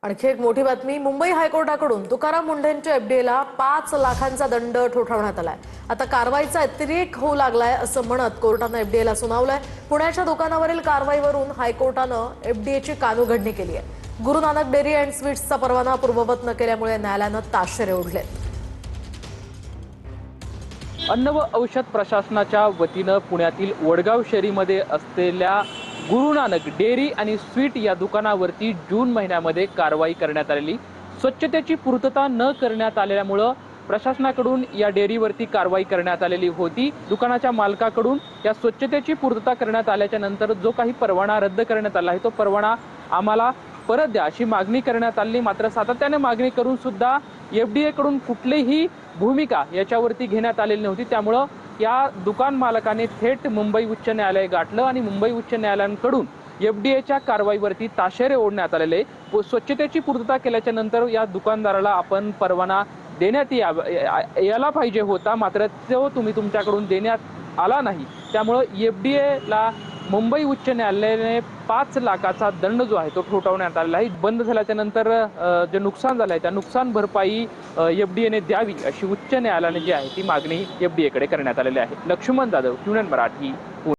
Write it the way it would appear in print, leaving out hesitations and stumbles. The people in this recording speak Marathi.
आणखी एक मोठी बातमी मुंबई हायकोर्टाकडून तुकाराम मुंढेंच्या एफडीएला 5 लाखांचा दंड ठोठावण्यात आलाय। आता कारवाईचा अतिरेक होऊ लागलाय असं म्हणत कोर्टानं एफडीएला सुनावलंय। पुण्याच्या दुकानावरील कारवाईवरून हायकोर्टानं एफडीएची कानउघडणी केली आहे। गुरु नानक डेअरी अँड स्वीट्सचा परवाना पूर्ववत न केल्यामुळे न्यायालयानं ताशेरे ओढलेत। अन्न व औषध प्रशासनाच्या वतीनं पुण्यातील वडगाव शहरीमध्ये असलेल्या गुरु नानक डेअरी आणि स्वीट या दुकानावरती जून महिन्यामध्ये कारवाई करण्यात आलेली। स्वच्छतेची पूर्तता न करण्यात आल्यामुळे प्रशासनाकडून या डेअरीवरती कारवाई करण्यात आलेली होती। दुकानाच्या मालकाकडून या स्वच्छतेची पूर्तता करण्यात आल्याच्या नंतर जो काही परवाना रद्द करण्यात आला आहे तो परवाना आम्हाला परत द्या अशी मागणी करण्यात आली। मात्र सातत्याने मागणी करून सुद्धा एफडीए कडून कुठलीही भूमिका याच्यावरती घेण्यात आलेली नव्हती। त्यामुळे या दुकान मालकाने थेट मुंबई उच्च न्यायालय गाठलं आणि मुंबई उच्च न्यायालयाकडून एफडीएच्या कारवाईवरती ताशेरे ओढण्यात आलेले। स्वच्छतेची पूर्तता केल्याच्या नंतर या दुकानदाराला आपण परवाना देण्यात यायला पाहिजे होता, मात्र तो तुम्ही तुमच्याकडून देण्यात आला नाही। त्यामुळे एफडीएला मुंबई उच्च न्यायालयाने 5 लाखाचा दंड जो आहे तो ठोठावण्यात आलेला आहे। बंद झाल्याच्या नंतर जे नुकसान झालं आहे त्या नुकसान भरपाई एफडीएने द्यावी अशी उच्च न्यायालयाने जी आहे ती मागणी एफडीएकडे करण्यात आलेली आहे। Laxman Jadhav, tune in Marathi.